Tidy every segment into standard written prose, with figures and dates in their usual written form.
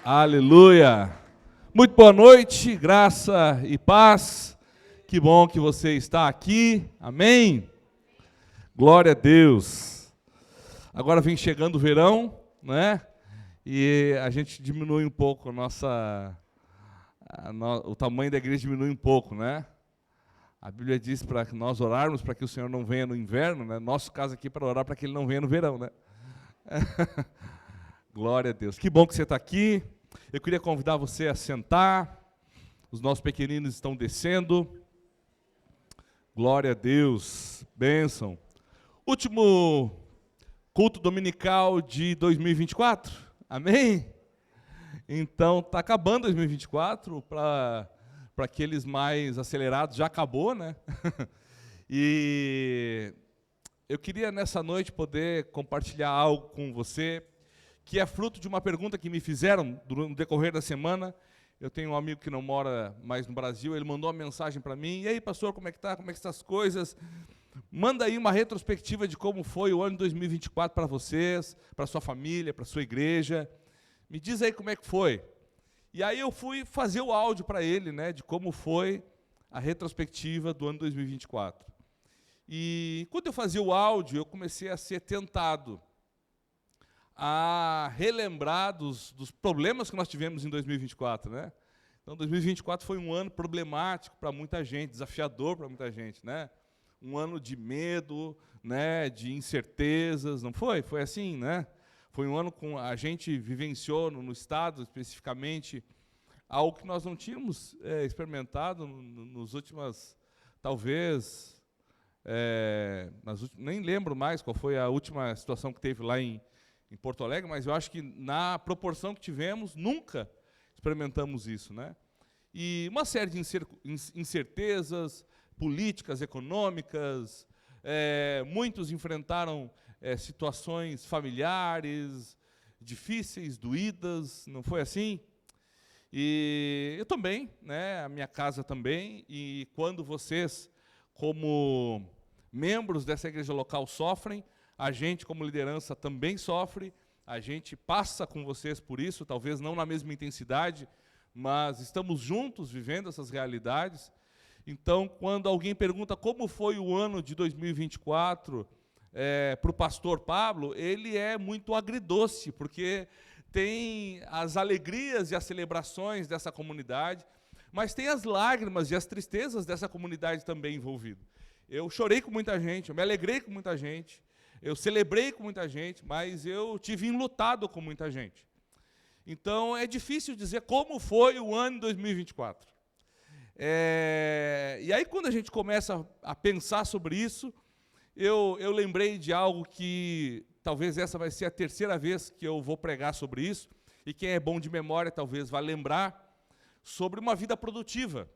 Aleluia! Muito boa noite, graça e paz. Que bom que você está aqui. Amém? Glória a Deus. Agora vem chegando o verão, né? E a gente diminui um pouco o tamanho da igreja diminui um pouco, né? A Bíblia diz para nós orarmos para que o Senhor não venha no inverno, né? Nosso caso aqui é para orar para que Ele não venha no verão, né? Glória a Deus. Que bom que você está aqui. Eu queria convidar você a sentar. Os nossos pequeninos estão descendo. Glória a Deus. Bênção. Último culto dominical de 2024. Amém? Então, está acabando 2024. Para aqueles mais acelerados, já acabou, né? E eu queria, nessa noite, poder compartilhar algo com você que é fruto de uma pergunta que me fizeram no decorrer da semana. Eu tenho um amigo que não mora mais no Brasil, ele mandou uma mensagem para mim: e aí, pastor, como é que está? Como é que estão as coisas? Manda aí uma retrospectiva de como foi o ano de 2024 para vocês, para sua família, para sua igreja. Me diz aí como é que foi. E aí eu fui fazer o áudio para ele, né, de como foi a retrospectiva do ano 2024. E quando eu fazia o áudio, eu comecei a ser tentado a relembrar dos problemas que nós tivemos em 2024, né? Então, 2024 foi um ano problemático para muita gente, desafiador para muita gente, né? Um ano de medo, né? De incertezas, não foi? Foi assim, né? Foi um ano com a gente vivenciou no estado especificamente algo que nós não tínhamos experimentado nos últimas, talvez, nem lembro mais qual foi a última situação que teve lá em Porto Alegre, mas eu acho que na proporção que tivemos, nunca experimentamos isso, né? E uma série de incertezas políticas, econômicas, muitos enfrentaram situações familiares difíceis, doídas, não foi assim? E eu também, né? A minha casa também, e quando vocês, como membros dessa igreja local, sofrem, a gente, como liderança, também sofre, a gente passa com vocês por isso, talvez não na mesma intensidade, mas estamos juntos vivendo essas realidades. Então, quando alguém pergunta como foi o ano de 2024 para o pastor Pablo, ele é muito agridoce, porque tem as alegrias e as celebrações dessa comunidade, mas tem as lágrimas e as tristezas dessa comunidade também envolvida. Eu chorei com muita gente, eu me alegrei com muita gente, eu celebrei com muita gente, mas eu tive enlutado com muita gente. Então, é difícil dizer como foi o ano de 2024. E aí, quando a gente começa a pensar sobre isso, eu lembrei de algo que, talvez essa vai ser a terceira vez que eu vou pregar sobre isso, e quem é bom de memória talvez vá lembrar, sobre uma vida produtiva,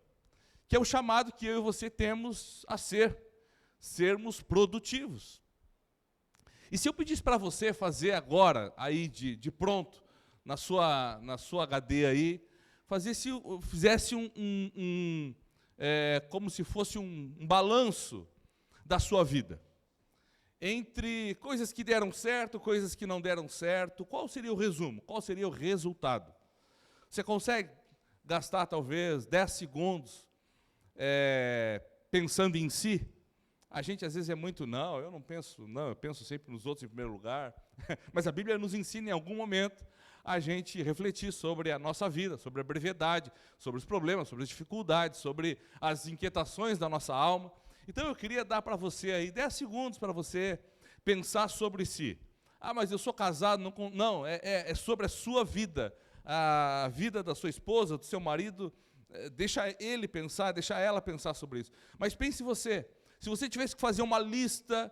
que é o chamado que eu e você temos a sermos produtivos. E se eu pedisse para você fazer agora, aí de pronto, na sua HD aí, fizesse como se fosse um balanço da sua vida, entre coisas que deram certo, coisas que não deram certo, qual seria o resumo? Qual seria o resultado? Você consegue gastar talvez 10 segundos pensando em si? A gente às vezes é muito, eu penso sempre nos outros em primeiro lugar. Mas a Bíblia nos ensina em algum momento a gente refletir sobre a nossa vida, sobre a brevidade, sobre os problemas, sobre as dificuldades, sobre as inquietações da nossa alma. Então eu queria dar para você aí 10 segundos para você pensar sobre si. Ah, mas eu sou casado, não, é sobre a sua vida, a vida da sua esposa, do seu marido. Deixa ele pensar, deixa ela pensar sobre isso. Mas pense você. Se você tivesse que fazer uma lista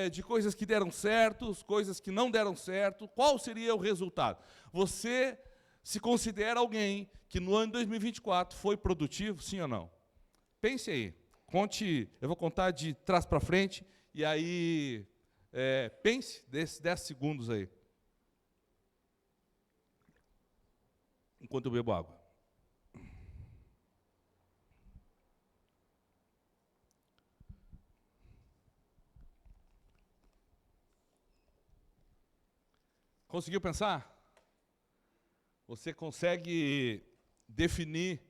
de coisas que deram certo, coisas que não deram certo, qual seria o resultado? Você se considera alguém que no ano de 2024 foi produtivo, sim ou não? Pense aí, conte, eu vou contar de trás para frente, e aí pense desses 10 segundos aí, enquanto eu bebo água. Conseguiu pensar? Você consegue definir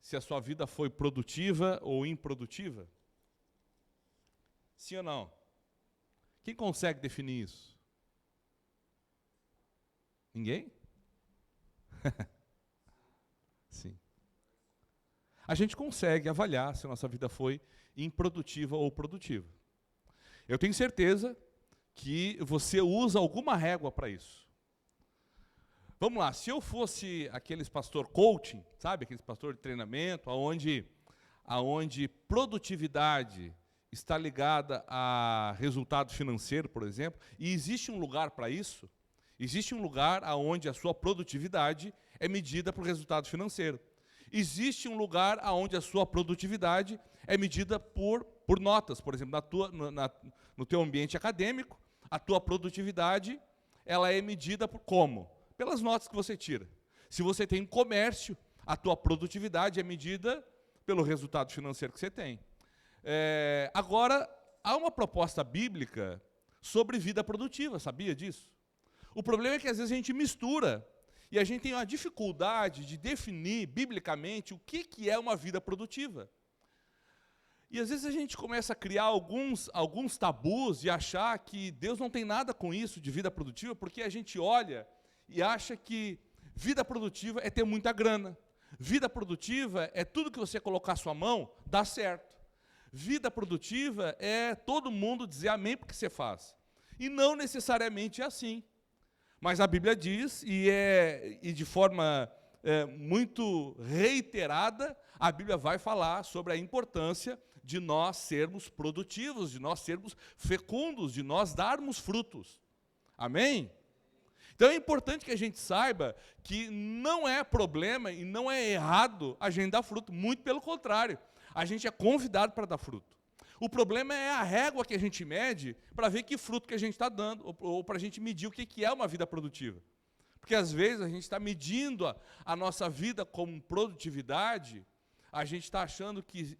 se a sua vida foi produtiva ou improdutiva? Sim ou não? Quem consegue definir isso? Ninguém? Sim. A gente consegue avaliar se a nossa vida foi improdutiva ou produtiva. Eu tenho certeza que você usa alguma régua para isso. Vamos lá, se eu fosse aqueles pastor coaching, sabe, aqueles pastor de treinamento, aonde produtividade está ligada a resultado financeiro, por exemplo, e existe um lugar para isso, existe um lugar onde a sua produtividade é medida por resultado financeiro. Existe um lugar onde a sua produtividade é medida por notas, por exemplo, no teu ambiente acadêmico, a tua produtividade ela é medida por como? Pelas notas que você tira. Se você tem um comércio, a tua produtividade é medida pelo resultado financeiro que você tem. Agora, há uma proposta bíblica sobre vida produtiva, sabia disso? O problema é que às vezes a gente mistura e a gente tem uma dificuldade de definir biblicamente o que é uma vida produtiva. E às vezes a gente começa a criar alguns tabus e achar que Deus não tem nada com isso de vida produtiva, porque a gente olha e acha que vida produtiva é ter muita grana. Vida produtiva é tudo que você colocar a sua mão, dá certo. Vida produtiva é todo mundo dizer amém porque você faz. E não necessariamente é assim. Mas a Bíblia diz, e de forma muito reiterada, a Bíblia vai falar sobre a importância de nós sermos produtivos, de nós sermos fecundos, de nós darmos frutos. Amém? Então é importante que a gente saiba que não é problema e não é errado a gente dar fruto, muito pelo contrário, a gente é convidado para dar fruto. O problema é a régua que a gente mede para ver que fruto que a gente está dando, ou para a gente medir o que é uma vida produtiva. Porque às vezes a gente está medindo a nossa vida como produtividade, a gente está achando que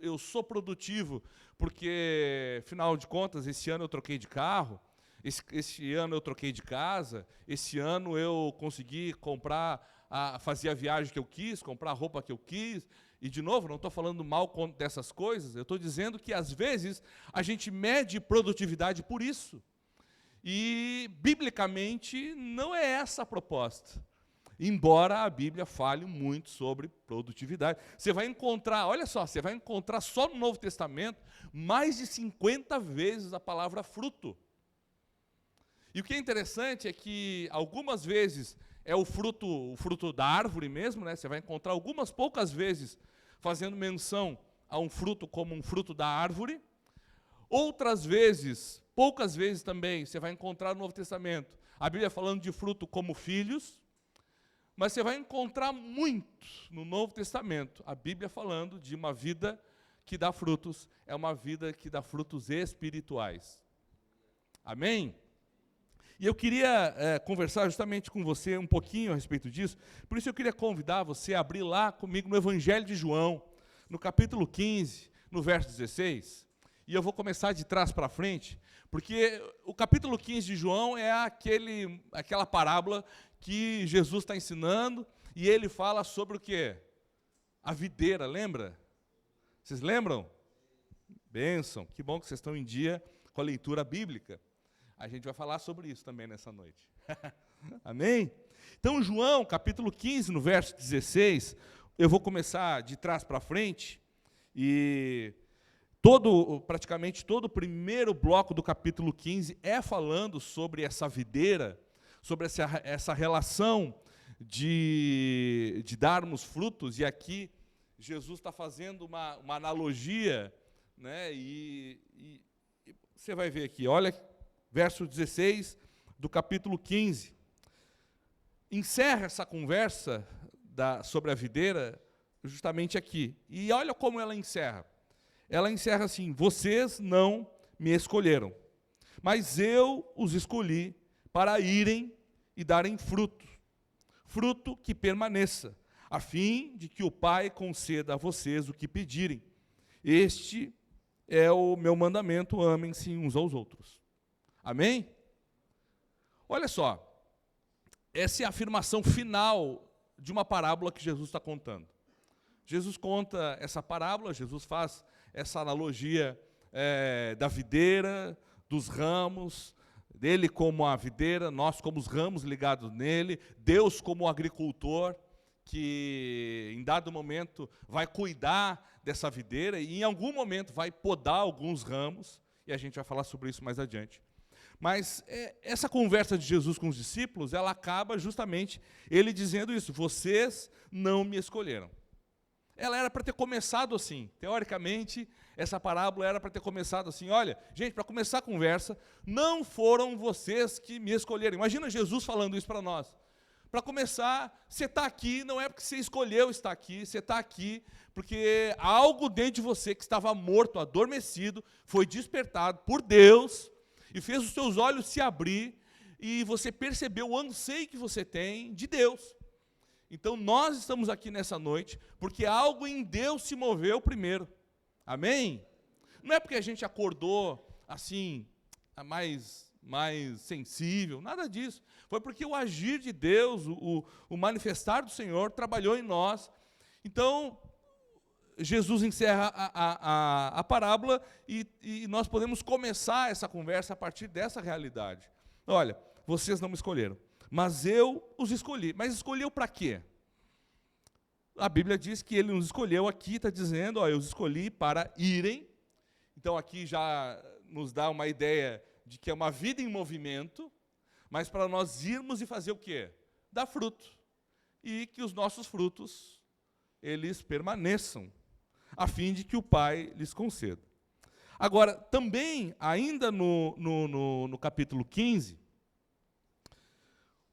eu sou produtivo, porque, afinal de contas, esse ano eu troquei de carro, esse ano eu troquei de casa, esse ano eu consegui fazer a viagem que eu quis, comprar a roupa que eu quis. E, de novo, não estou falando mal dessas coisas, eu estou dizendo que, às vezes, a gente mede produtividade por isso. E, biblicamente, não é essa a proposta. Embora a Bíblia fale muito sobre produtividade. Você vai encontrar, olha só, você vai encontrar só no Novo Testamento mais de 50 vezes a palavra fruto. E o que é interessante é que algumas vezes é o fruto da árvore mesmo, né? Você vai encontrar algumas poucas vezes fazendo menção a um fruto como um fruto da árvore. Outras vezes, poucas vezes também, você vai encontrar no Novo Testamento a Bíblia falando de fruto como filhos, mas você vai encontrar muito no Novo Testamento a Bíblia falando de uma vida que dá frutos, é uma vida que dá frutos espirituais. Amém? E eu queria conversar justamente com você um pouquinho a respeito disso, por isso eu queria convidar você a abrir lá comigo no Evangelho de João, no capítulo 15, no verso 16, e eu vou começar de trás para frente, porque o capítulo 15 de João é aquela parábola que Jesus está ensinando, e ele fala sobre o quê? A videira, lembra? Vocês lembram? Bênção, que bom que vocês estão em dia com a leitura bíblica. A gente vai falar sobre isso também nessa noite. Amém? Então, João, capítulo 15, no verso 16, eu vou começar de trás para frente, e praticamente todo o primeiro bloco do capítulo 15 é falando sobre essa videira, sobre essa relação de darmos frutos, e aqui Jesus está fazendo uma analogia, né, e você vai ver aqui, olha, verso 16 do capítulo 15. Encerra essa conversa sobre a videira justamente aqui. E olha como ela encerra. Ela encerra assim: vocês não me escolheram, mas eu os escolhi para irem e darem fruto, fruto que permaneça, a fim de que o Pai conceda a vocês o que pedirem. Este é o meu mandamento: amem-se uns aos outros. Amém? Olha só, essa é a afirmação final de uma parábola que Jesus está contando. Jesus conta essa parábola, Jesus faz essa analogia da videira, dos ramos, dele como a videira, nós como os ramos ligados nele, Deus como o agricultor, que em dado momento vai cuidar dessa videira e em algum momento vai podar alguns ramos, e a gente vai falar sobre isso mais adiante. Mas essa conversa de Jesus com os discípulos, ela acaba justamente ele dizendo isso: vocês não me escolheram. Ela era para ter começado assim. Teoricamente, essa parábola era para ter começado assim. Olha, gente, para começar a conversa, não foram vocês que me escolheram. Imagina Jesus falando isso para nós. Para começar, você está aqui, não é porque você escolheu estar aqui, você está aqui porque algo dentro de você que estava morto, adormecido, foi despertado por Deus e fez os seus olhos se abrir e você percebeu o anseio que você tem de Deus. Então, nós estamos aqui nessa noite porque algo em Deus se moveu primeiro. Amém? Não é porque a gente acordou assim, mais sensível, nada disso. Foi porque o agir de Deus, o manifestar do Senhor trabalhou em nós. Então, Jesus encerra a parábola e nós podemos começar essa conversa a partir dessa realidade. Olha, vocês não me escolheram, mas eu os escolhi. Mas escolheu para quê? A Bíblia diz que ele nos escolheu aqui, está dizendo, ó, eu os escolhi para irem. Então aqui já nos dá uma ideia de que é uma vida em movimento, mas para nós irmos e fazer o quê? Dar fruto. E que os nossos frutos, eles permaneçam, a fim de que o Pai lhes conceda. Agora, também, ainda no capítulo 15,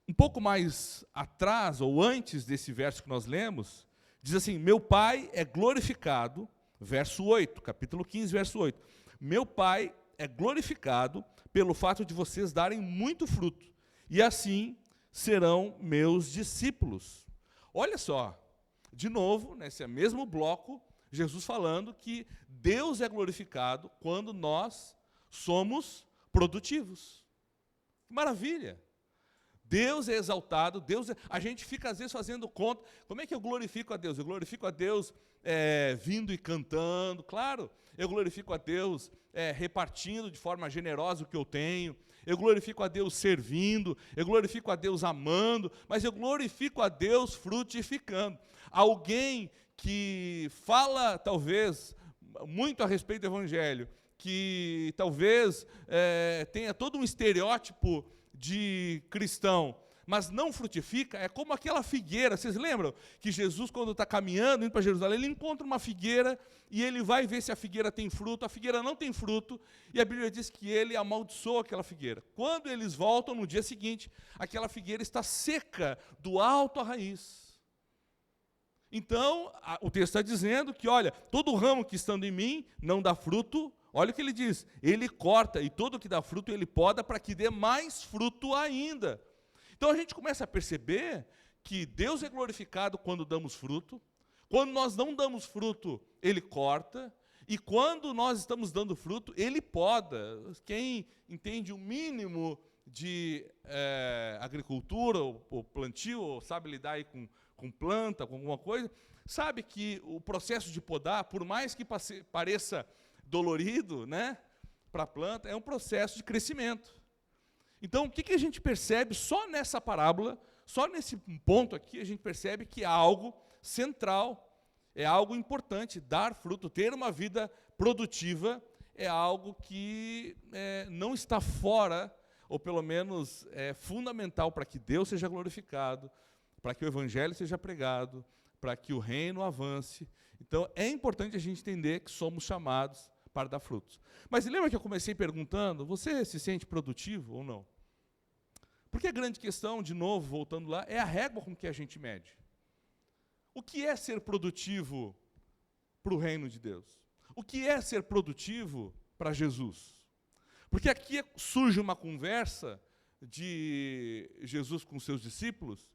um pouco mais atrás, ou antes desse verso que nós lemos, diz assim: meu Pai é glorificado, verso 8, capítulo 15, verso 8. Meu Pai é glorificado pelo fato de vocês darem muito fruto, e assim serão meus discípulos. Olha só, de novo, nesse mesmo bloco, Jesus falando que Deus é glorificado quando nós somos produtivos. Que maravilha! Deus é exaltado, a gente fica às vezes fazendo conta, como é que eu glorifico a Deus? Eu glorifico a Deus vindo e cantando, claro, eu glorifico a Deus repartindo de forma generosa o que eu tenho, eu glorifico a Deus servindo, eu glorifico a Deus amando, mas eu glorifico a Deus frutificando. Alguém que fala, talvez, muito a respeito do Evangelho, que talvez tenha todo um estereótipo de cristão, mas não frutifica, é como aquela figueira. Vocês lembram que Jesus, quando está caminhando, indo para Jerusalém, ele encontra uma figueira e ele vai ver se a figueira tem fruto. A figueira não tem fruto e a Bíblia diz que ele amaldiçoa aquela figueira. Quando eles voltam no dia seguinte, aquela figueira está seca do alto à raiz. Então, o texto está dizendo que, olha, todo ramo que estando em mim não dá fruto, olha o que ele diz, ele corta, e todo que dá fruto ele poda para que dê mais fruto ainda. Então a gente começa a perceber que Deus é glorificado quando damos fruto, quando nós não damos fruto, ele corta, e quando nós estamos dando fruto, ele poda. Quem entende o mínimo de agricultura, ou plantio, ou sabe lidar aí com planta, com alguma coisa, sabe que o processo de podar, por mais que pareça dolorido, né, para a planta, é um processo de crescimento. Então, o que a gente percebe só nessa parábola, só nesse ponto aqui, a gente percebe que é algo central, é algo importante. Dar fruto, ter uma vida produtiva, é algo que não está fora, ou pelo menos é fundamental para que Deus seja glorificado, para que o Evangelho seja pregado, para que o reino avance. Então, é importante a gente entender que somos chamados para dar frutos. Mas lembra que eu comecei perguntando, você se sente produtivo ou não? Porque a grande questão, de novo, voltando lá, é a régua com que a gente mede. O que é ser produtivo para o reino de Deus? O que é ser produtivo para Jesus? Porque aqui surge uma conversa de Jesus com seus discípulos,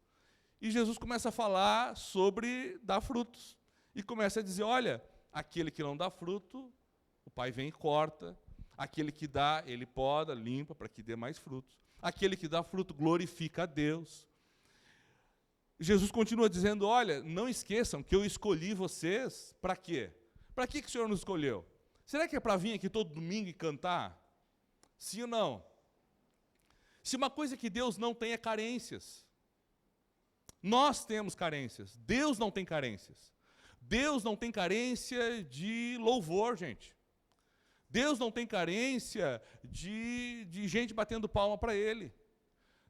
e Jesus começa a falar sobre dar frutos. E começa a dizer, olha, aquele que não dá fruto, o Pai vem e corta. Aquele que dá, ele poda, limpa, para que dê mais frutos. Aquele que dá fruto glorifica a Deus. Jesus continua dizendo, olha, não esqueçam que eu escolhi vocês para quê? Para que o Senhor nos escolheu? Será que é para vir aqui todo domingo e cantar? Sim ou não? Se uma coisa que Deus não tem é carências. Nós temos carências, Deus não tem carências. Deus não tem carência de louvor, gente. Deus não tem carência de gente batendo palma para Ele.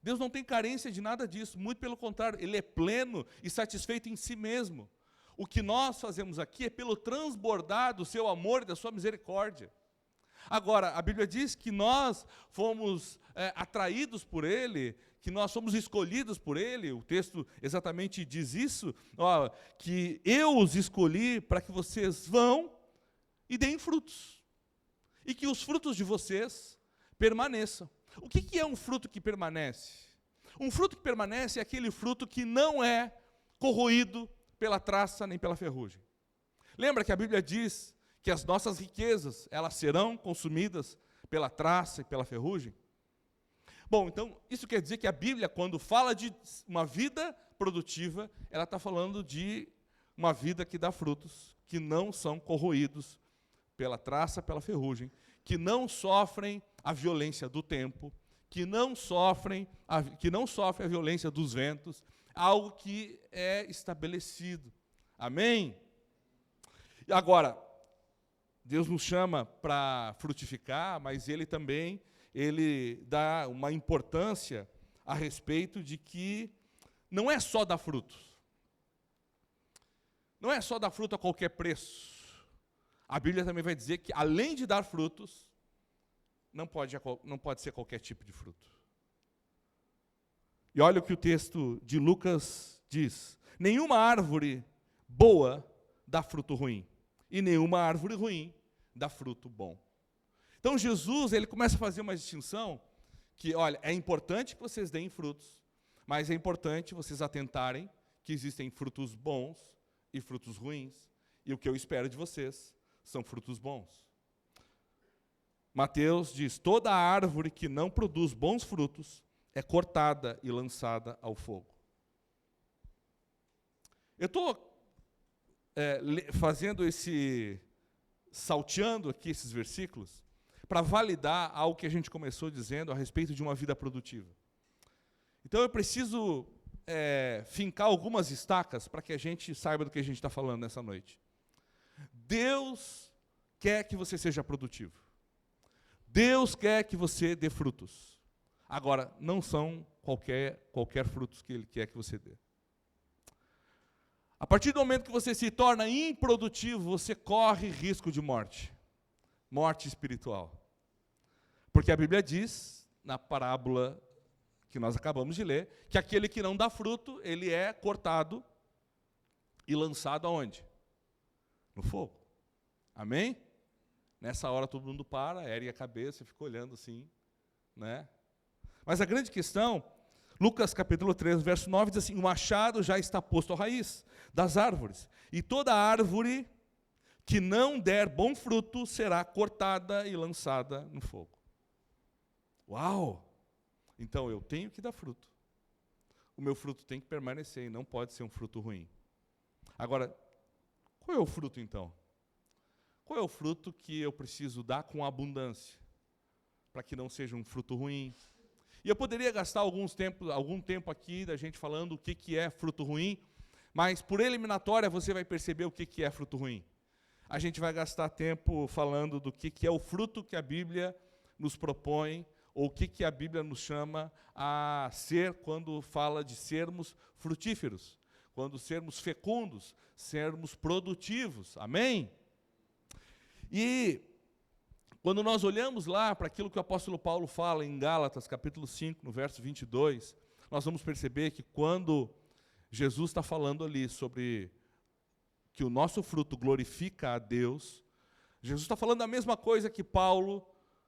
Deus não tem carência de nada disso, muito pelo contrário, Ele é pleno e satisfeito em si mesmo. O que nós fazemos aqui é pelo transbordar do seu amor e da sua misericórdia. Agora, a Bíblia diz que nós fomos atraídos por Ele, que nós somos escolhidos por Ele, o texto exatamente diz isso, ó, que eu os escolhi para que vocês vão e deem frutos, e que os frutos de vocês permaneçam. O que é um fruto que permanece? Um fruto que permanece é aquele fruto que não é corroído pela traça nem pela ferrugem. Lembra que a Bíblia diz que as nossas riquezas, elas serão consumidas pela traça e pela ferrugem? Bom, então, isso quer dizer que a Bíblia, quando fala de uma vida produtiva, ela está falando de uma vida que dá frutos, que não são corroídos pela traça, pela ferrugem, que não sofrem a violência do tempo, que não sofrem a violência dos ventos, algo que é estabelecido. Amém? E agora, Deus nos chama para frutificar, mas Ele também, Ele dá uma importância a respeito de que não é só dar frutos. Não é só dar fruto a qualquer preço. A Bíblia também vai dizer que, além de dar frutos, não pode ser qualquer tipo de fruto. E olha o que o texto de Lucas diz. Nenhuma árvore boa dá fruto ruim, e nenhuma árvore ruim dá fruto bom. Então Jesus, ele começa a fazer uma distinção que, olha, é importante que vocês deem frutos, mas é importante vocês atentarem que existem frutos bons e frutos ruins, e o que eu espero de vocês são frutos bons. Mateus diz, toda árvore que não produz bons frutos é cortada e lançada ao fogo. Eu estou salteando aqui esses versículos, para validar algo que a gente começou dizendo a respeito de uma vida produtiva. Então eu preciso fincar algumas estacas para que a gente saiba do que a gente está falando nessa noite. Deus quer que você seja produtivo. Deus quer que você dê frutos. Agora, não são qualquer frutos que Ele quer que você dê. A partir do momento que você se torna improdutivo, você corre risco de morte. Morte espiritual. Porque a Bíblia diz, na parábola que nós acabamos de ler, que aquele que não dá fruto, ele é cortado e lançado aonde? No fogo. Amém? Nessa hora todo mundo para, ergue a cabeça e fica olhando assim, né? Mas a grande questão, Lucas capítulo 3, verso 9, diz assim, o machado já está posto à raiz das árvores, e toda árvore que não der bom fruto será cortada e lançada no fogo. Uau! Então eu tenho que dar fruto. O meu fruto tem que permanecer e não pode ser um fruto ruim. Agora, qual é o fruto então? Qual é o fruto que eu preciso dar com abundância? Para que não seja um fruto ruim. E eu poderia gastar algum tempo aqui da gente falando o que é fruto ruim, mas por eliminatória você vai perceber o que é fruto ruim. A gente vai gastar tempo falando do que é o fruto que a Bíblia nos propõe, ou o que a Bíblia nos chama a ser quando fala de sermos frutíferos, quando sermos fecundos, sermos produtivos. Amém? E quando nós olhamos lá para aquilo que o apóstolo Paulo fala em Gálatas, capítulo 5, no verso 22, nós vamos perceber que quando Jesus está falando ali sobre que o nosso fruto glorifica a Deus, Jesus está falando a mesma coisa que Paulo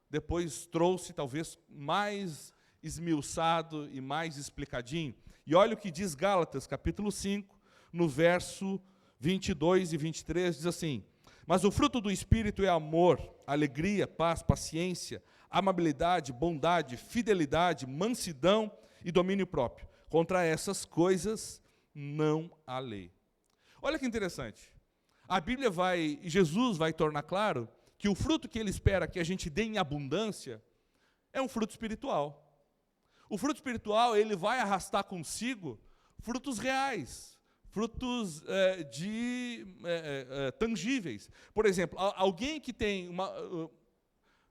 depois trouxe, talvez mais esmiuçado e mais explicadinho. E olha o que diz Gálatas, capítulo 5, no verso 22 e 23, diz assim, mas o fruto do Espírito é amor, alegria, paz, paciência, amabilidade, bondade, fidelidade, mansidão e domínio próprio. Contra essas coisas não a lei. Olha que interessante. Jesus vai tornar claro que o fruto que ele espera que a gente dê em abundância é um fruto espiritual. O fruto espiritual, ele vai arrastar consigo frutos reais, frutos tangíveis. Por exemplo, alguém que tem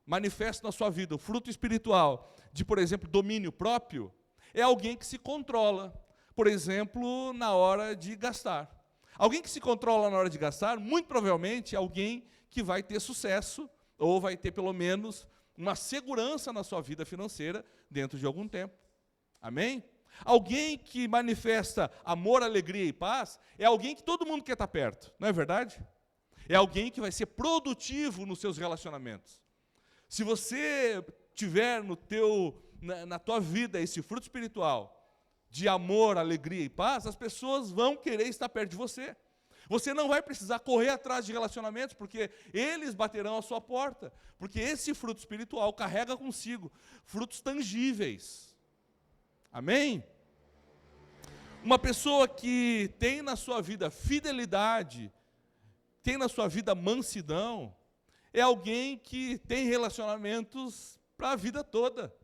manifesta na sua vida o fruto espiritual de, por exemplo, domínio próprio, é alguém que se controla, por exemplo, na hora de gastar. Alguém que se controla na hora de gastar, muito provavelmente é alguém que vai ter sucesso, ou vai ter pelo menos uma segurança na sua vida financeira dentro de algum tempo. Amém? Alguém que manifesta amor, alegria e paz, é alguém que todo mundo quer estar perto, não é verdade? É alguém que vai ser produtivo nos seus relacionamentos. Se você tiver na tua vida esse fruto espiritual de amor, alegria e paz, as pessoas vão querer estar perto de você. Você não vai precisar correr atrás de relacionamentos, porque eles baterão a sua porta. Porque esse fruto espiritual carrega consigo frutos tangíveis. Amém? Uma pessoa que tem na sua vida fidelidade, tem na sua vida mansidão, é alguém que tem relacionamentos para a vida toda.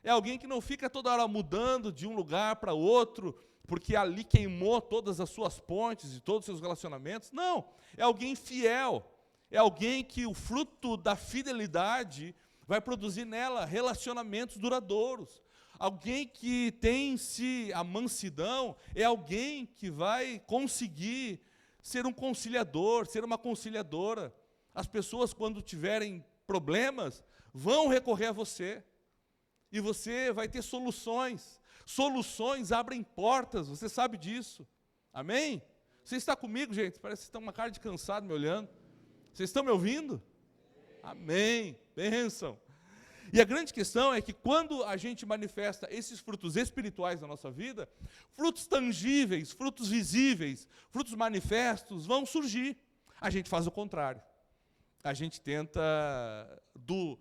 É alguém que não fica toda hora mudando de um lugar para outro, porque ali queimou todas as suas pontes e todos os seus relacionamentos. Não, é alguém fiel. É alguém que o fruto da fidelidade vai produzir nela relacionamentos duradouros. Alguém que tem em si a mansidão é alguém que vai conseguir ser um conciliador, ser uma conciliadora. As pessoas, quando tiverem problemas, vão recorrer a você. E você vai ter soluções. Soluções abrem portas, você sabe disso. Amém? Você está comigo, gente? Parece que vocês estão com uma cara de cansado me olhando. Vocês estão me ouvindo? Amém. Bênção. E a grande questão é que quando a gente manifesta esses frutos espirituais na nossa vida, frutos tangíveis, frutos visíveis, frutos manifestos vão surgir. A gente faz o contrário. A gente tenta do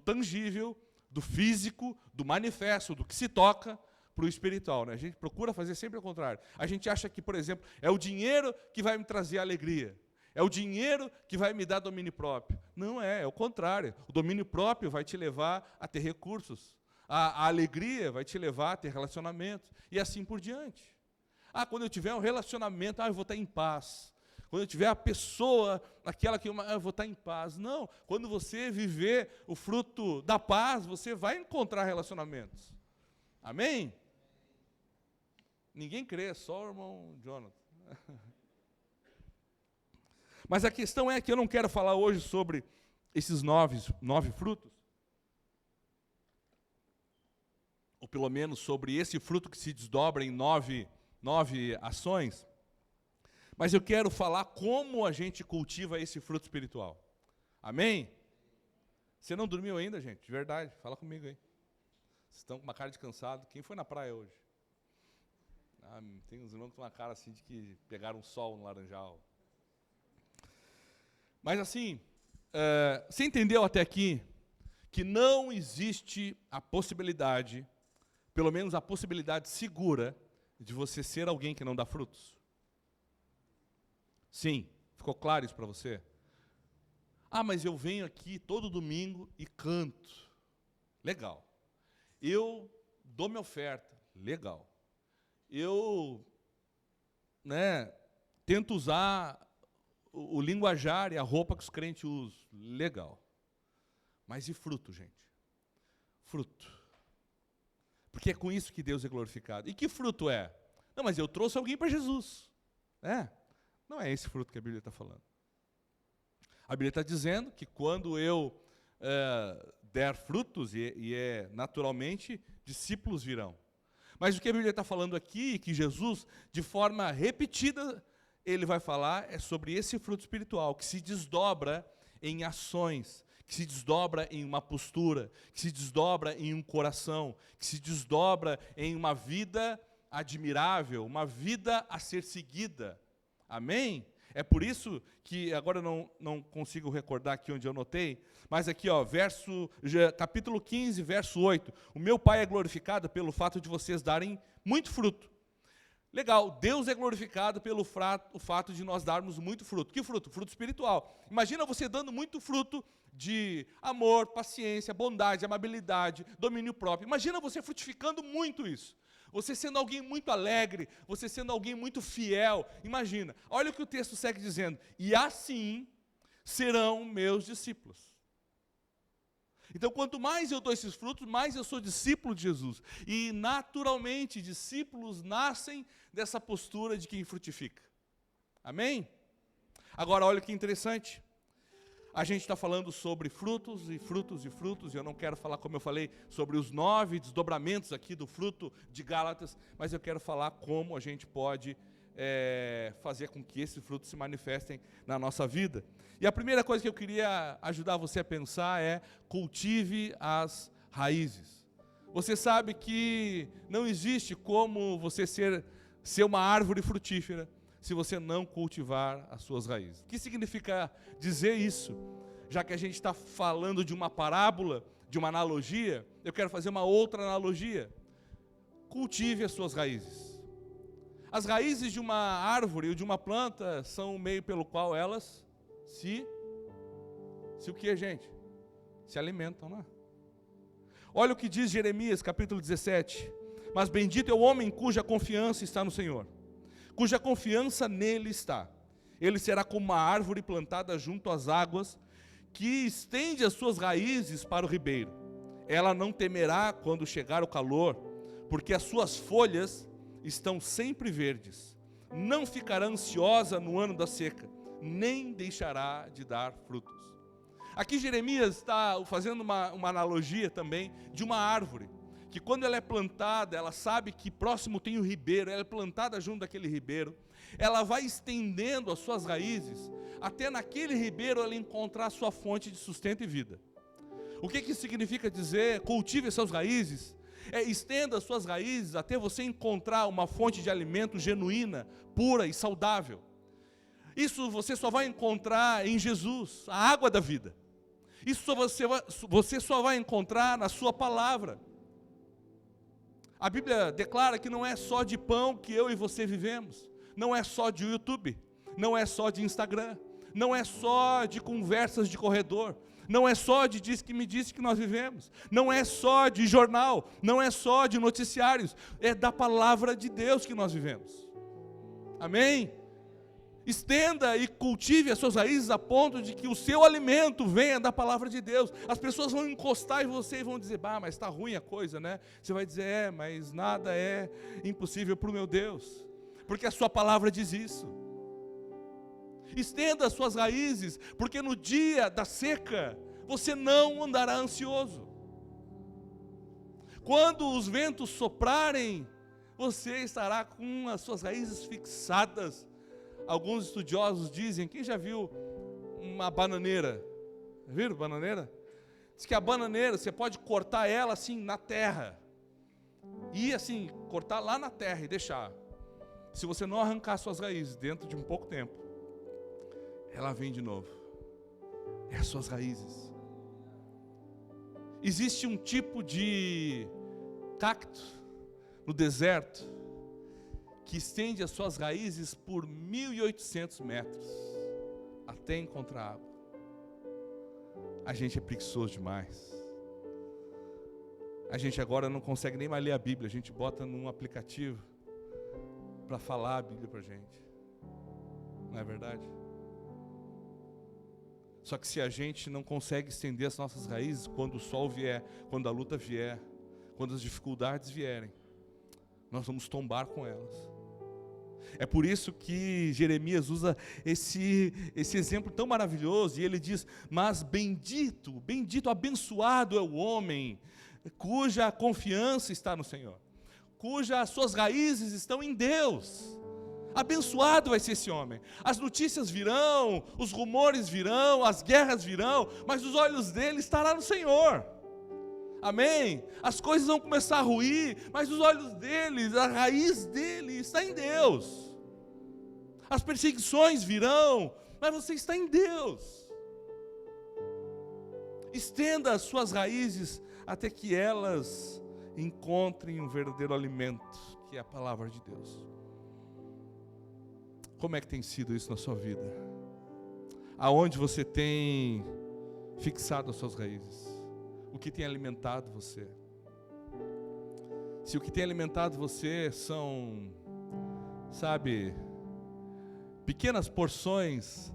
tangível, do físico, do manifesto, do que se toca, para o espiritual. Né? A gente procura fazer sempre o contrário. A gente acha que, por exemplo, é o dinheiro que vai me trazer alegria. É o dinheiro que vai me dar domínio próprio. Não é o contrário. O domínio próprio vai te levar a ter recursos. A alegria vai te levar a ter relacionamentos. E assim por diante. Quando eu tiver um relacionamento, eu vou estar em paz. Quando eu tiver a pessoa, aquela que eu vou estar em paz. Não, quando você viver o fruto da paz, você vai encontrar relacionamentos. Amém? Ninguém crê, só o irmão Jonathan. Mas a questão é que eu não quero falar hoje sobre esses nove frutos, ou pelo menos sobre esse fruto que se desdobra em nove ações, mas eu quero falar como a gente cultiva esse fruto espiritual. Amém? Você não dormiu ainda, gente? De verdade, fala comigo aí. Vocês estão com uma cara de cansado. Quem foi na praia hoje? Tem uns irmãos com uma cara assim de que pegaram sol no Laranjal. Mas assim, você entendeu até aqui que não existe a possibilidade, pelo menos a possibilidade segura, de você ser alguém que não dá frutos? Sim, ficou claro isso para você? Mas eu venho aqui todo domingo e canto. Legal. Eu dou minha oferta. Legal. Eu tento usar o linguajar e a roupa que os crentes usam. Legal. Mas e fruto, gente? Fruto. Porque é com isso que Deus é glorificado. E que fruto é? Não, mas eu trouxe alguém para Jesus. Não é esse fruto que a Bíblia está falando. A Bíblia está dizendo que quando eu der frutos, naturalmente, discípulos virão. Mas o que a Bíblia está falando aqui, que Jesus, de forma repetida, ele vai falar, é sobre esse fruto espiritual, que se desdobra em ações, que se desdobra em uma postura, que se desdobra em um coração, que se desdobra em uma vida admirável, uma vida a ser seguida. Amém? É por isso que, agora eu não consigo recordar aqui onde eu notei, mas aqui, capítulo 15, verso 8. O meu Pai é glorificado pelo fato de vocês darem muito fruto. Legal, Deus é glorificado pelo o fato de nós darmos muito fruto. Que fruto? Fruto espiritual. Imagina você dando muito fruto de amor, paciência, bondade, amabilidade, domínio próprio. Imagina você frutificando muito isso. Você sendo alguém muito alegre, você sendo alguém muito fiel. Imagina, olha o que o texto segue dizendo. E assim serão meus discípulos. Então, quanto mais eu dou esses frutos, mais eu sou discípulo de Jesus. E, naturalmente, discípulos nascem dessa postura de quem frutifica. Amém? Agora, olha que interessante. A gente está falando sobre frutos e frutos e frutos, e eu não quero falar, como eu falei, sobre os 9 desdobramentos aqui do fruto de Gálatas, mas eu quero falar como a gente pode fazer com que esses frutos se manifestem na nossa vida. E a primeira coisa que eu queria ajudar você a pensar é: cultive as raízes. Você sabe que não existe como você ser uma árvore frutífera se você não cultivar as suas raízes. O que significa dizer isso? Já que a gente está falando de uma parábola, de uma analogia, eu quero fazer uma outra analogia. Cultive as suas raízes. As raízes de uma árvore ou de uma planta são o meio pelo qual elas se o que, gente? Se alimentam, não é? Olha o que diz Jeremias, capítulo 17. Mas bendito é o homem cuja confiança está no Senhor, cuja confiança nele está. Ele será como uma árvore plantada junto às águas, que estende as suas raízes para o ribeiro. Ela não temerá quando chegar o calor, porque as suas folhas estão sempre verdes. Não ficará ansiosa no ano da seca, nem deixará de dar frutos. Aqui Jeremias está fazendo uma analogia também de uma árvore, que quando ela é plantada, ela sabe que próximo tem o ribeiro, ela é plantada junto daquele ribeiro, ela vai estendendo as suas raízes, até naquele ribeiro ela encontrar a sua fonte de sustento e vida. O que significa dizer cultive as suas raízes? Estenda as suas raízes até você encontrar uma fonte de alimento genuína, pura e saudável. Isso você só vai encontrar em Jesus, a água da vida. Isso você só vai encontrar na sua palavra. A Bíblia declara que não é só de pão que eu e você vivemos, não é só de YouTube, não é só de Instagram, não é só de conversas de corredor, não é só de diz que me disse que nós vivemos, não é só de jornal, não é só de noticiários, é da palavra de Deus que nós vivemos. Amém? Estenda e cultive as suas raízes a ponto de que o seu alimento venha da palavra de Deus. As pessoas vão encostar em você e vão dizer: mas está ruim a coisa, né? Você vai dizer: mas nada é impossível para o meu Deus, porque a sua palavra diz isso. Estenda as suas raízes, porque no dia da seca, você não andará ansioso. Quando os ventos soprarem, você estará com as suas raízes fixadas. Alguns estudiosos dizem, quem já viu uma bananeira? Viram bananeira? Diz que a bananeira, você pode cortar ela assim na terra. E assim, cortar lá na terra e deixar. Se você não arrancar suas raízes dentro de um pouco tempo, ela vem de novo. É as suas raízes. Existe um tipo de cacto no deserto que estende as suas raízes por 1.800 metros até encontrar água. A gente é preguiçoso demais. A gente agora não consegue nem mais ler a Bíblia. A gente bota num aplicativo para falar a Bíblia para a gente. Não é verdade? Só que se a gente não consegue estender as nossas raízes, quando o sol vier, quando a luta vier, quando as dificuldades vierem, nós vamos tombar com elas. É por isso que Jeremias usa esse exemplo tão maravilhoso, e ele diz: mas bendito, abençoado é o homem, cuja confiança está no Senhor, cujas suas raízes estão em Deus. Abençoado vai ser esse homem. As notícias virão, os rumores virão, as guerras virão, mas os olhos dele estarão no Senhor. Amém? As coisas vão começar a ruir, mas os olhos dele, a raiz dele está em Deus. As perseguições virão, mas você está em Deus. Estenda as suas raízes até que elas encontrem um verdadeiro alimento, que é a palavra de Deus. Como é que tem sido isso na sua vida? Aonde você tem fixado as suas raízes? O que tem alimentado você? Se o que tem alimentado você são, sabe, pequenas porções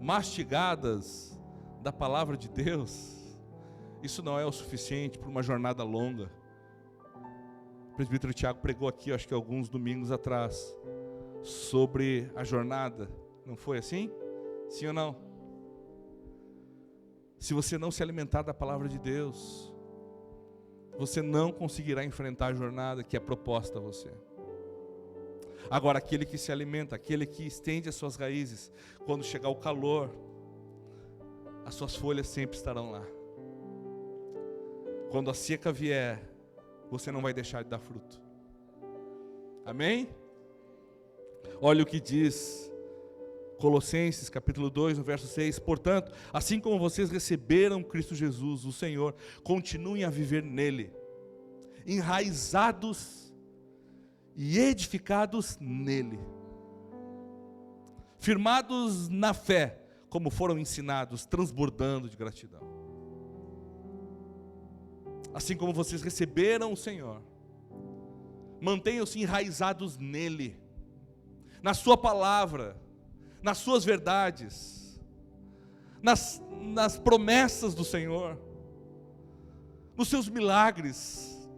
mastigadas da palavra de Deus, isso não é o suficiente para uma jornada longa. O presbítero Tiago pregou aqui, acho que alguns domingos atrás, sobre a jornada. Não foi assim? Sim ou não? Se você não se alimentar da palavra de Deus, você não conseguirá enfrentar a jornada que é proposta a você. Agora, aquele que se alimenta, aquele que estende as suas raízes, quando chegar o calor, as suas folhas sempre estarão lá. Quando a seca vier, você não vai deixar de dar fruto. Amém? Olha o que diz Colossenses capítulo 2, no verso 6. Portanto, assim como vocês receberam Cristo Jesus, o Senhor, continuem a viver nele, enraizados e edificados nele, firmados na fé, como foram ensinados, transbordando de gratidão. Assim como vocês receberam o Senhor, mantenham-se enraizados nele, na sua palavra, nas suas verdades, nas promessas do Senhor, nos seus milagres,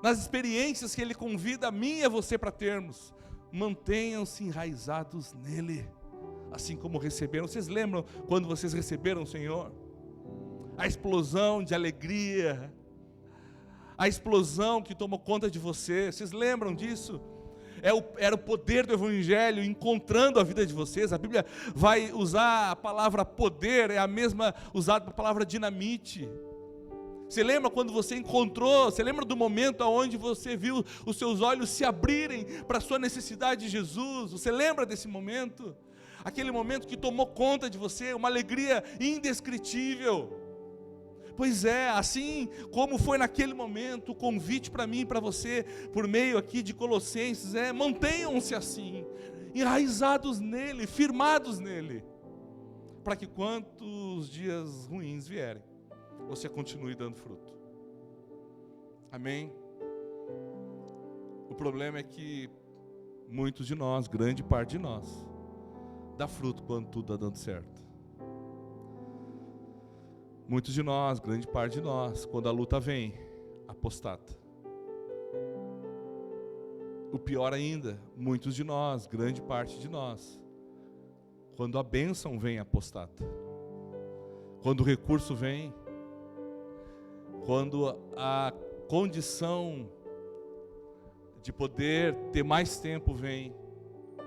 nas experiências que Ele convida a mim e a você para termos. Mantenham-se enraizados nele, assim como receberam. Vocês lembram quando vocês receberam o Senhor? A explosão de alegria, a explosão que tomou conta de você. Vocês lembram disso? Era o poder do Evangelho encontrando a vida de vocês. A Bíblia vai usar a palavra poder, é a mesma usada para a palavra dinamite. Você lembra quando você encontrou, você lembra do momento onde você viu os seus olhos se abrirem para a sua necessidade de Jesus? Você lembra desse momento? Aquele momento que tomou conta de você, uma alegria indescritível. Pois é, assim como foi naquele momento, o convite para mim e para você, por meio aqui de Colossenses, mantenham-se assim, enraizados nele, firmados nele, para que quantos dias ruins vierem, você continue dando fruto. Amém? O problema é que muitos de nós, grande parte de nós, dá fruto quando tudo está dando certo. Muitos de nós, grande parte de nós, quando a luta vem, apostata. O pior ainda, muitos de nós, grande parte de nós, quando a bênção vem, apostata. Quando o recurso vem, quando a condição de poder ter mais tempo vem,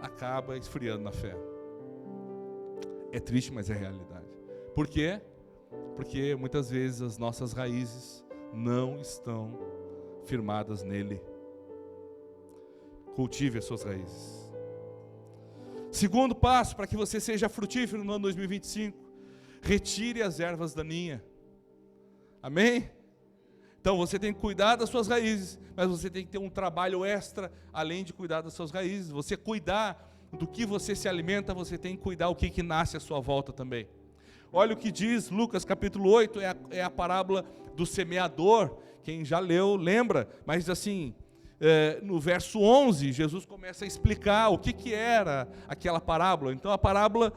acaba esfriando na fé. É triste, mas é realidade. Por quê? Porque muitas vezes as nossas raízes não estão firmadas nele. Cultive as suas raízes. Segundo passo, para que você seja frutífero no ano 2025, retire as ervas daninhas. Amém? Então você tem que cuidar das suas raízes, mas você tem que ter um trabalho extra, além de cuidar das suas raízes. Você cuidar do que você se alimenta, você tem que cuidar o que nasce à sua volta também. Olha o que diz Lucas capítulo 8, é a parábola do semeador. Quem já leu, lembra, mas assim, no verso 11, Jesus começa a explicar o que era aquela parábola. Então a parábola,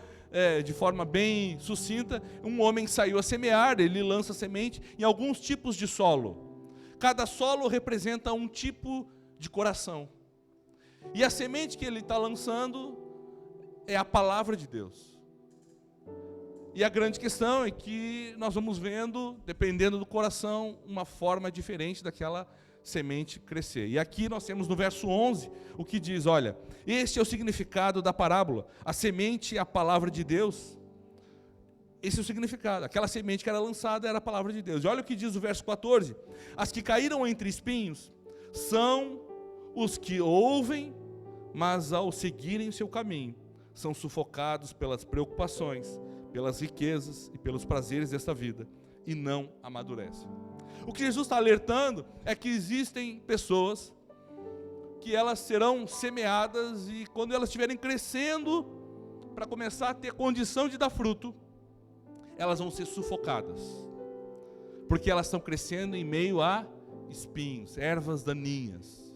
de forma bem sucinta, um homem saiu a semear, ele lança semente em alguns tipos de solo. Cada solo representa um tipo de coração. E a semente que ele está lançando é a palavra de Deus. E a grande questão é que nós vamos vendo, dependendo do coração, uma forma diferente daquela semente crescer. E aqui nós temos no verso 11 o que diz, olha, este é o significado da parábola, a semente é a palavra de Deus. Esse é o significado, aquela semente que era lançada era a palavra de Deus. E olha o que diz o verso 14, as que caíram entre espinhos são os que ouvem, mas ao seguirem o seu caminho, são sufocados pelas preocupações, pelas riquezas e pelos prazeres desta vida, e não amadurecem. O que Jesus está alertando é que existem pessoas que elas serão semeadas e quando elas estiverem crescendo, para começar a ter condição de dar fruto, elas vão ser sufocadas, porque elas estão crescendo em meio a espinhos, ervas daninhas.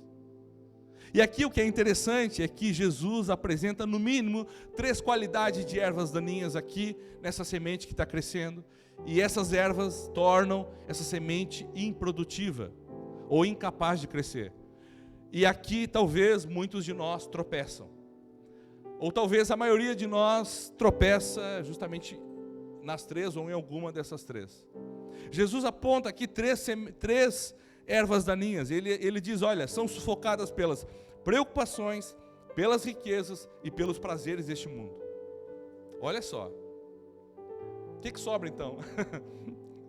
E aqui o que é interessante é que Jesus apresenta no mínimo 3 qualidades de ervas daninhas aqui, nessa semente que está crescendo, e essas ervas tornam essa semente improdutiva, ou incapaz de crescer. E aqui talvez muitos de nós tropeçam, ou talvez a maioria de nós tropeça justamente nas 3 ou em alguma dessas 3. Jesus aponta aqui 3 ervas daninhas, ele diz, olha, são sufocadas pelas preocupações, pelas riquezas e pelos prazeres deste mundo. Olha só, o que sobra então?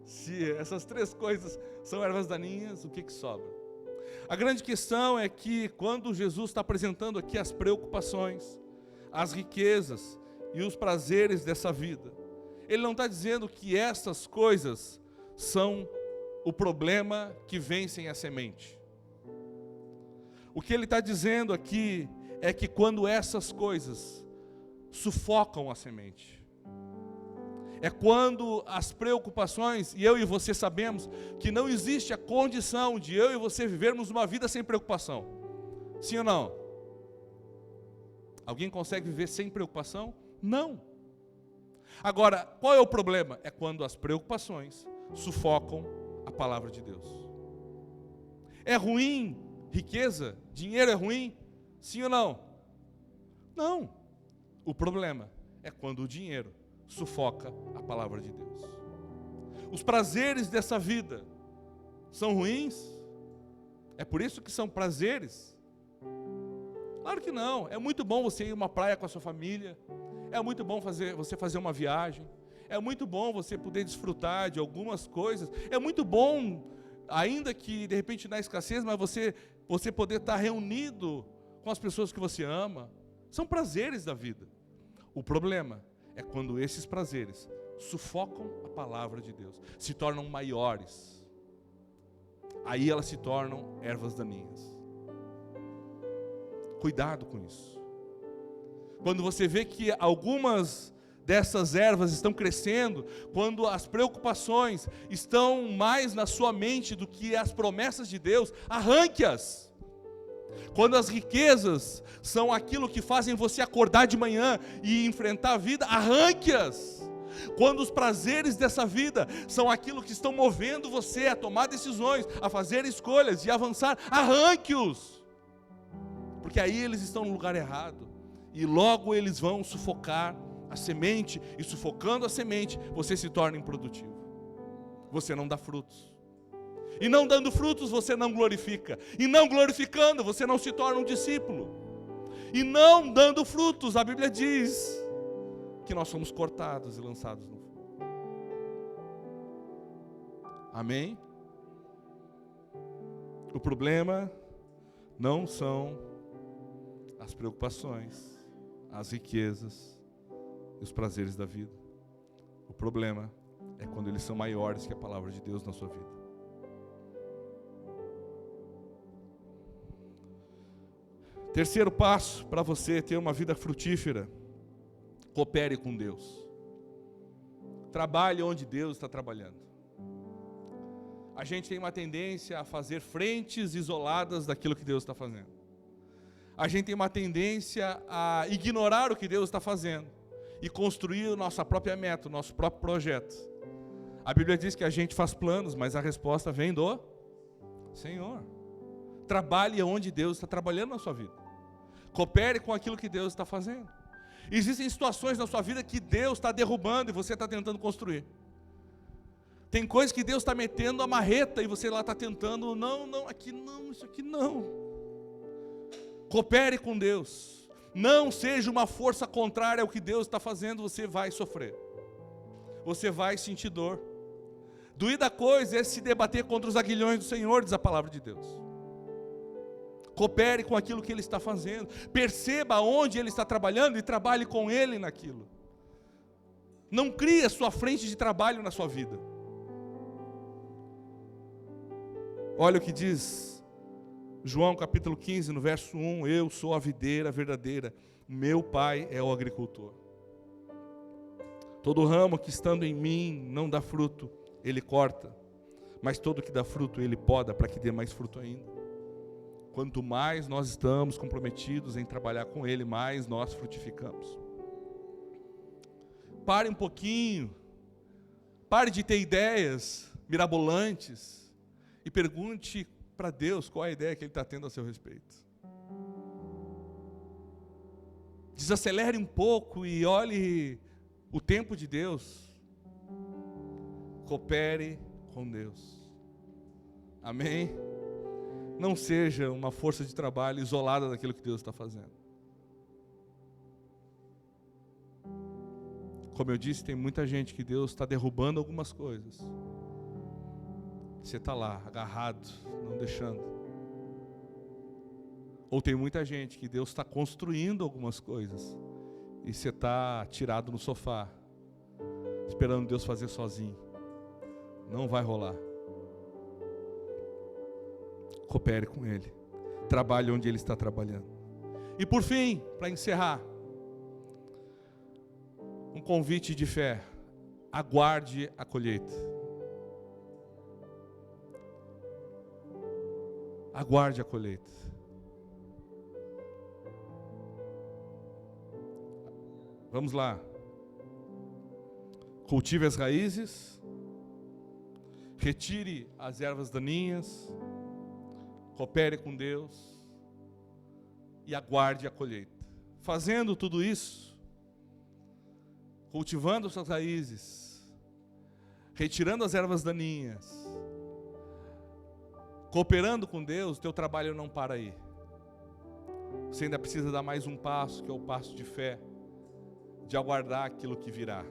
Se essas 3 coisas são ervas daninhas, o que sobra? A grande questão é que quando Jesus está apresentando aqui as preocupações, as riquezas e os prazeres dessa vida, ele não está dizendo que essas coisas são o problema que vencem a semente. O que ele está dizendo aqui é que quando essas coisas sufocam a semente, é quando as preocupações, e eu e você sabemos que não existe a condição de eu e você vivermos uma vida sem preocupação. Sim ou não? Alguém consegue viver sem preocupação? Não. Agora, qual é o problema? É quando as preocupações sufocam a palavra de Deus. É ruim riqueza? Dinheiro é ruim? Sim ou não? Não. O problema é quando o dinheiro sufoca a palavra de Deus. Os prazeres dessa vida são ruins? É por isso que são prazeres? Claro que não. É muito bom você ir a uma praia com a sua família. É muito bom você fazer uma viagem. É muito bom você poder desfrutar de algumas coisas. É muito bom, ainda que de repente na escassez, mas você poder estar reunido com as pessoas que você ama. São prazeres da vida. O problema é quando esses prazeres sufocam a palavra de Deus, se tornam maiores. Aí elas se tornam ervas daninhas. Cuidado com isso. Quando você vê que algumas dessas ervas estão crescendo, quando as preocupações estão mais na sua mente do que as promessas de Deus, arranque-as. Quando as riquezas são aquilo que fazem você acordar de manhã e enfrentar a vida, arranque-as. Quando os prazeres dessa vida são aquilo que estão movendo você a tomar decisões, a fazer escolhas e avançar, arranque-os. Porque aí eles estão no lugar errado. E logo eles vão sufocar a semente, e sufocando a semente, você se torna improdutivo. Você não dá frutos. E não dando frutos, você não glorifica. E não glorificando, você não se torna um discípulo. E não dando frutos, a Bíblia diz que nós somos cortados e lançados no fogo. Amém? O problema não são as preocupações, as riquezas e os prazeres da vida. O problema é quando eles são maiores que a palavra de Deus na sua vida. Terceiro passo para você ter uma vida frutífera: coopere com Deus. Trabalhe onde Deus está trabalhando. A gente tem uma tendência a fazer frentes isoladas daquilo que Deus está fazendo. A gente tem uma tendência a ignorar o que Deus está fazendo e construir a nossa própria meta, o nosso próprio projeto. A Bíblia diz que a gente faz planos, mas a resposta vem do Senhor. Trabalhe onde Deus está trabalhando na sua vida. Coopere com aquilo que Deus está fazendo. Existem situações na sua vida que Deus está derrubando e você está tentando construir. Tem coisas que Deus está metendo a marreta e você lá está tentando, não, aqui não, isso aqui não. Coopere com Deus. Não seja uma força contrária ao que Deus está fazendo, você vai sofrer. Você vai sentir dor. Doída coisa é se debater contra os aguilhões do Senhor, diz a palavra de Deus. Coopere com aquilo que Ele está fazendo. Perceba onde Ele está trabalhando e trabalhe com Ele naquilo. Não crie a sua frente de trabalho na sua vida. Olha o que diz João capítulo 15, no verso 1, eu sou a videira verdadeira, meu pai é o agricultor. Todo ramo que estando em mim não dá fruto, ele corta, mas todo que dá fruto ele poda para que dê mais fruto ainda. Quanto mais nós estamos comprometidos em trabalhar com ele, mais nós frutificamos. Pare um pouquinho, pare de ter ideias mirabolantes e pergunte para Deus qual é a ideia que ele está tendo a seu respeito. Desacelere um pouco e olhe o tempo de Deus. Coopere com Deus. Amém? Não seja uma força de trabalho isolada daquilo que Deus está fazendo. Como eu disse, tem muita gente que Deus está derrubando algumas coisas. Você está lá, agarrado, não deixando. Ou tem muita gente que Deus está construindo algumas coisas e você está tirado no sofá, esperando Deus fazer sozinho. Não vai rolar. Coopere com Ele. Trabalhe onde Ele está trabalhando. E por fim, para encerrar, um convite de fé. Aguarde a colheita. Aguarde a colheita. Vamos lá. Cultive as raízes. Retire as ervas daninhas. Coopere com Deus. E aguarde a colheita. Fazendo tudo isso, cultivando suas raízes, retirando as ervas daninhas, cooperando com Deus, teu trabalho não para aí. Você ainda precisa dar mais um passo, que é o passo de fé, de aguardar aquilo que virá.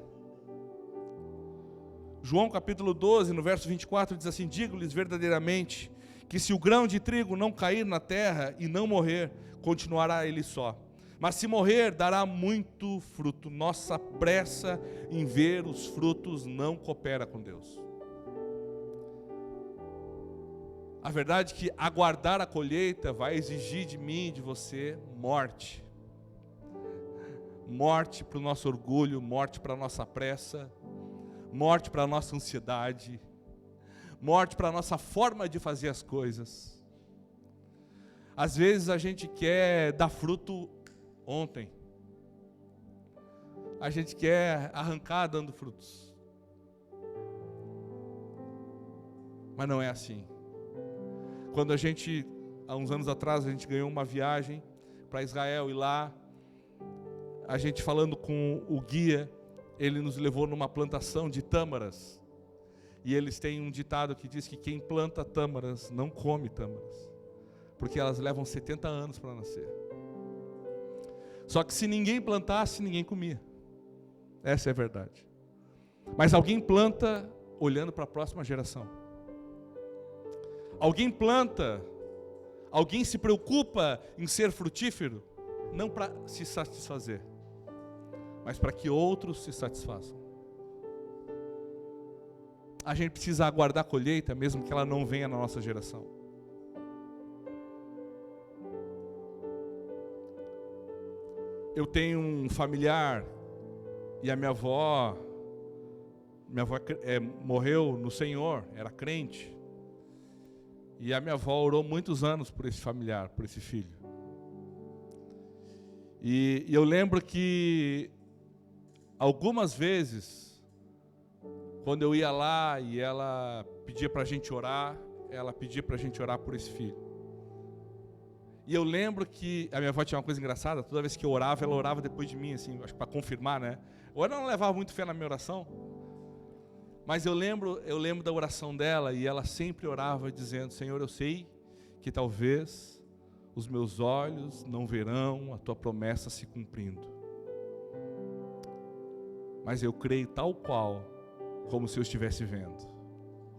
João capítulo 12, no verso 24, diz assim: digo-lhes verdadeiramente, que se o grão de trigo não cair na terra e não morrer, continuará ele só. Mas se morrer, dará muito fruto. Nossa pressa em ver os frutos não coopera com Deus. A verdade é que aguardar a colheita vai exigir de mim e de você morte. Morte para o nosso orgulho, morte para a nossa pressa, morte para a nossa ansiedade, morte para a nossa forma de fazer as coisas. Às vezes a gente quer dar fruto ontem. A gente quer arrancar dando frutos. Mas não é assim. Quando a gente, há uns anos atrás, a gente ganhou uma viagem para Israel, e lá, a gente falando com o guia, ele nos levou numa plantação de tâmaras. E eles têm um ditado que diz que quem planta tâmaras não come tâmaras, porque elas levam 70 anos para nascer. Só que se ninguém plantasse, ninguém comia. Essa é a verdade. Mas alguém planta olhando para a próxima geração. Alguém planta, alguém se preocupa em ser frutífero, não para se satisfazer, mas para que outros se satisfaçam. A gente precisa aguardar a colheita, mesmo que ela não venha na nossa geração. Eu tenho um familiar, e a minha avó morreu no Senhor, era crente. E a minha avó orou muitos anos por esse familiar, por esse filho. E eu lembro que algumas vezes, quando eu ia lá e ela pedia para a gente orar, ela pedia para a gente orar por esse filho. E eu lembro que a minha avó tinha uma coisa engraçada, toda vez que eu orava, ela orava depois de mim, assim, acho que para confirmar, né? Ou ela não levava muito fé na minha oração, mas eu lembro da oração dela, e ela sempre orava dizendo: Senhor, eu sei que talvez os meus olhos não verão a tua promessa se cumprindo, mas eu creio tal qual, como se eu estivesse vendo.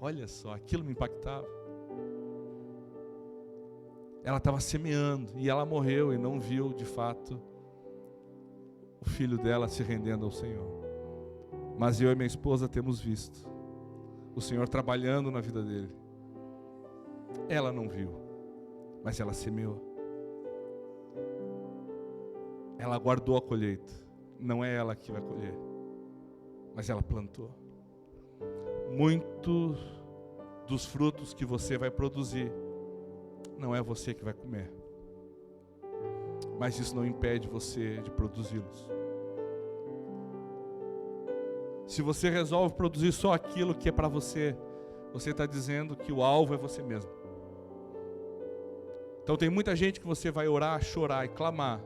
Olha só, aquilo me impactava. Ela estava semeando, e ela morreu e não viu de fato o filho dela se rendendo ao Senhor. Mas eu e minha esposa temos visto o Senhor trabalhando na vida dele. Ela não viu, mas ela semeou. Ela guardou a colheita. Não é ela que vai colher, mas ela plantou. Muitos dos frutos que você vai produzir, não é você que vai comer, mas isso não impede você de produzi-los. Se você resolve produzir só aquilo que é para você, você está dizendo que o alvo é você mesmo. Então tem muita gente que você vai orar, chorar e clamar,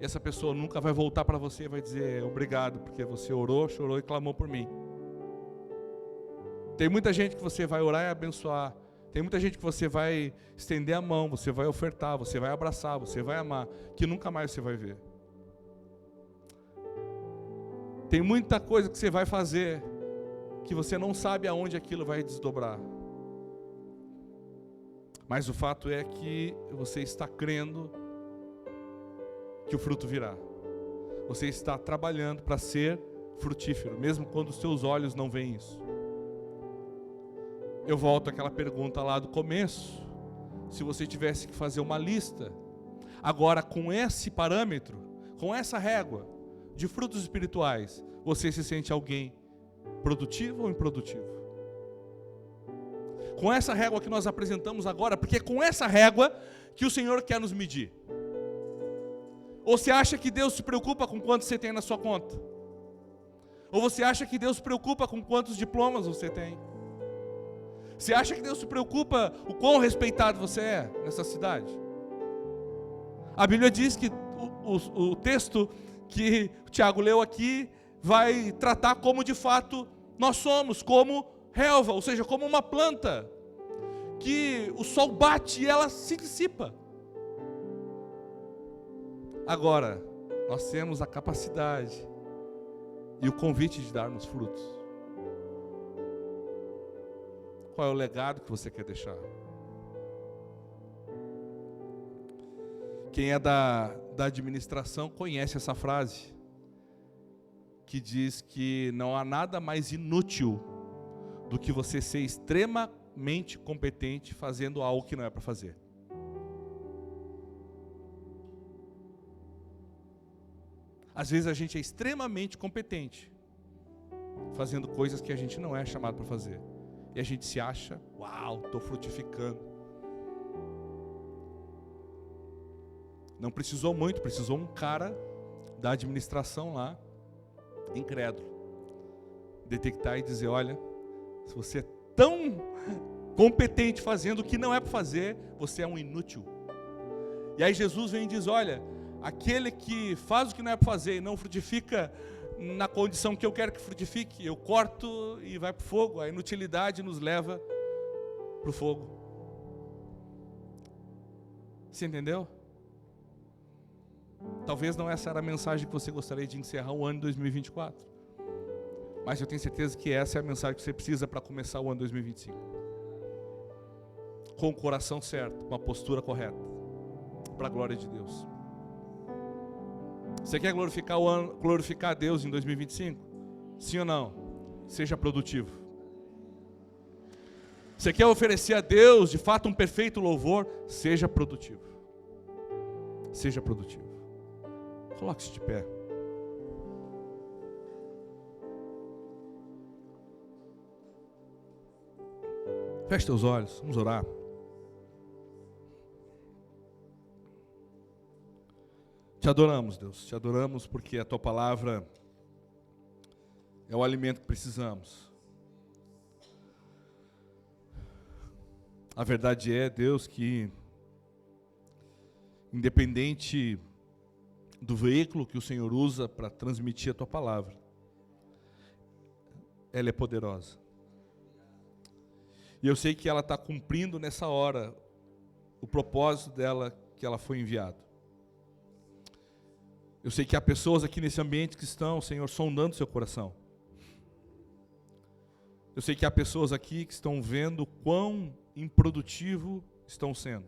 e essa pessoa nunca vai voltar para você e vai dizer obrigado, porque você orou, chorou e clamou por mim. Tem muita gente que você vai orar e abençoar, tem muita gente que você vai estender a mão, você vai ofertar, você vai abraçar, você vai amar, que nunca mais você vai ver. Tem muita coisa que você vai fazer, que você não sabe aonde aquilo vai desdobrar. Mas o fato é que você está crendo que o fruto virá. Você está trabalhando para ser frutífero, mesmo quando os seus olhos não veem isso. Eu volto àquela pergunta lá do começo. Se você tivesse que fazer uma lista, agora com esse parâmetro, com essa régua de frutos espirituais, você se sente alguém produtivo ou improdutivo? Com essa régua que nós apresentamos agora, porque é com essa régua que o Senhor quer nos medir. Ou você acha que Deus se preocupa com quanto você tem na sua conta? Ou você acha que Deus se preocupa com quantos diplomas você tem? Você acha que Deus se preocupa o quão respeitado você é nessa cidade? A Bíblia diz que o texto que o Tiago leu aqui vai tratar como de fato nós somos, como relva, ou seja, como uma planta que o sol bate e ela se dissipa. Agora, nós temos a capacidade e o convite de darmos frutos. Qual é o legado que você quer deixar? Quem é da administração conhece essa frase, que diz que não há nada mais inútil do que você ser extremamente competente fazendo algo que não é para fazer. Às vezes a gente é extremamente competente fazendo coisas que a gente não é chamado para fazer. E a gente se acha, uau, estou frutificando. Não precisou muito, precisou um cara da administração lá, incrédulo, detectar e dizer, olha, se você é tão competente fazendo o que não é para fazer, você é um inútil. E aí Jesus vem e diz, olha, aquele que faz o que não é para fazer e não frutifica na condição que eu quero que frutifique, eu corto e vai para o fogo. A inutilidade nos leva para o fogo. Você entendeu? Talvez não essa era a mensagem que você gostaria de encerrar o ano de 2024. Mas eu tenho certeza que essa é a mensagem que você precisa para começar o ano 2025. Com o coração certo, com a postura correta, para a glória de Deus. Você quer glorificar a Deus em 2025? Sim ou não? Seja produtivo. Você quer oferecer a Deus de fato um perfeito louvor? Seja produtivo. Seja produtivo. Coloque-se de pé. Feche teus olhos, vamos orar. Te adoramos, Deus, te adoramos porque a Tua palavra é o alimento que precisamos. A verdade é, Deus, que independente do veículo que o Senhor usa para transmitir a Tua palavra, ela é poderosa. E eu sei que ela está cumprindo nessa hora o propósito dela, que ela foi enviada. Eu sei que há pessoas aqui nesse ambiente que estão, Senhor, sondando seu coração. Eu sei que há pessoas aqui que estão vendo quão improdutivo estão sendo.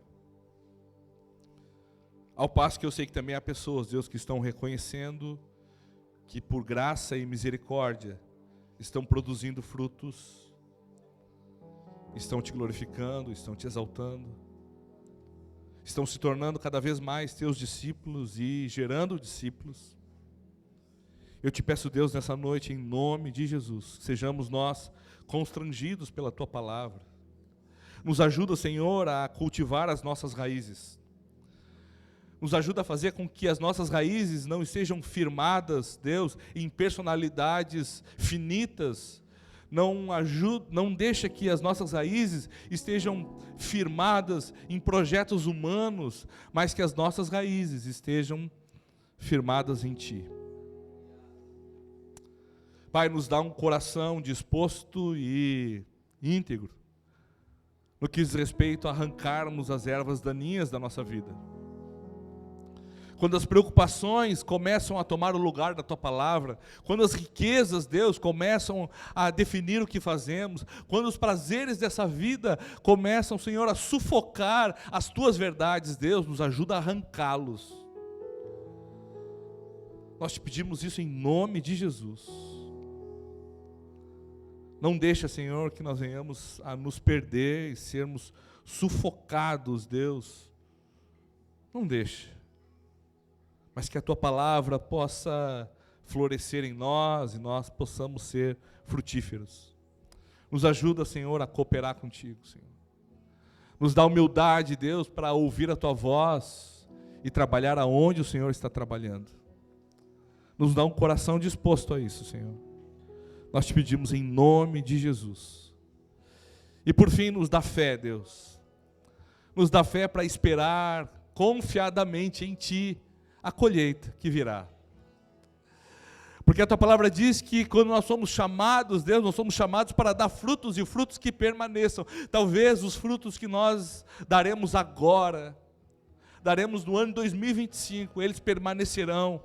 Ao passo que eu sei que também há pessoas, Deus, que estão reconhecendo que por graça e misericórdia estão produzindo frutos, estão te glorificando, estão te exaltando. estão se tornando cada vez mais teus discípulos e gerando discípulos. Eu te peço, Deus, nessa noite, em nome de Jesus, que sejamos nós constrangidos pela tua palavra. Nos ajuda, Senhor, a cultivar as nossas raízes. Nos ajuda a fazer com que as nossas raízes não estejam firmadas, Deus, em personalidades finitas. Não deixa que as nossas raízes estejam firmadas em projetos humanos, mas que as nossas raízes estejam firmadas em Ti. Pai, nos dá um coração disposto e íntegro, no que diz respeito a arrancarmos as ervas daninhas da nossa vida. Quando as preocupações começam a tomar o lugar da Tua palavra, quando as riquezas, Deus, começam a definir o que fazemos, quando os prazeres dessa vida começam, Senhor, a sufocar as Tuas verdades, Deus, nos ajuda a arrancá-los. Nós te pedimos isso em nome de Jesus. Não deixa, Senhor, que nós venhamos a nos perder e sermos sufocados, Deus. Não deixa. Mas que a Tua palavra possa florescer em nós e nós possamos ser frutíferos. Nos ajuda, Senhor, a cooperar contigo, Senhor. Nos dá humildade, Deus, para ouvir a Tua voz e trabalhar aonde o Senhor está trabalhando. Nos dá um coração disposto a isso, Senhor. Nós te pedimos em nome de Jesus. E por fim, nos dá fé, Deus. Nos dá fé para esperar confiadamente em Ti a colheita que virá. Porque a Tua palavra diz que quando nós somos chamados, Deus, nós somos chamados para dar frutos e frutos que permaneçam. Talvez os frutos que nós daremos agora, daremos no ano 2025, eles permanecerão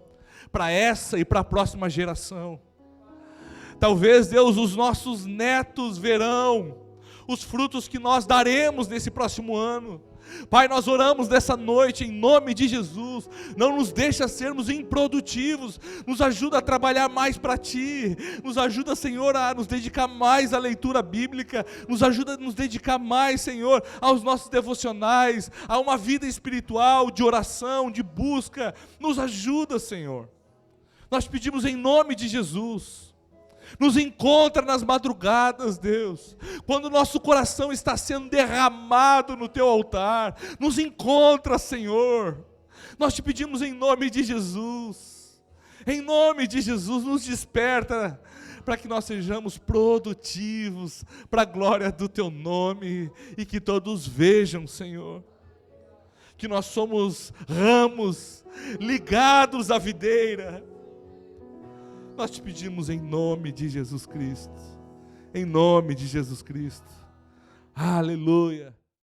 para essa e para a próxima geração. Talvez, Deus, os nossos netos verão os frutos que nós daremos nesse próximo ano. Pai, nós oramos nessa noite em nome de Jesus. Não nos deixa sermos improdutivos. Nos ajuda a trabalhar mais para Ti. Nos ajuda, Senhor, a nos dedicar mais à leitura bíblica. Nos ajuda a nos dedicar mais, Senhor, aos nossos devocionais, a uma vida espiritual, de oração, de busca. Nos ajuda, Senhor. Nós pedimos em nome de Jesus. Nos encontra nas madrugadas, Deus, quando o nosso coração está sendo derramado no Teu altar. Nos encontra, Senhor. Nós te pedimos em nome de Jesus. Em nome de Jesus, nos desperta para que nós sejamos produtivos para a glória do Teu nome e que todos vejam, Senhor, que nós somos ramos ligados à videira. Nós te pedimos em nome de Jesus Cristo. Em nome de Jesus Cristo. Aleluia.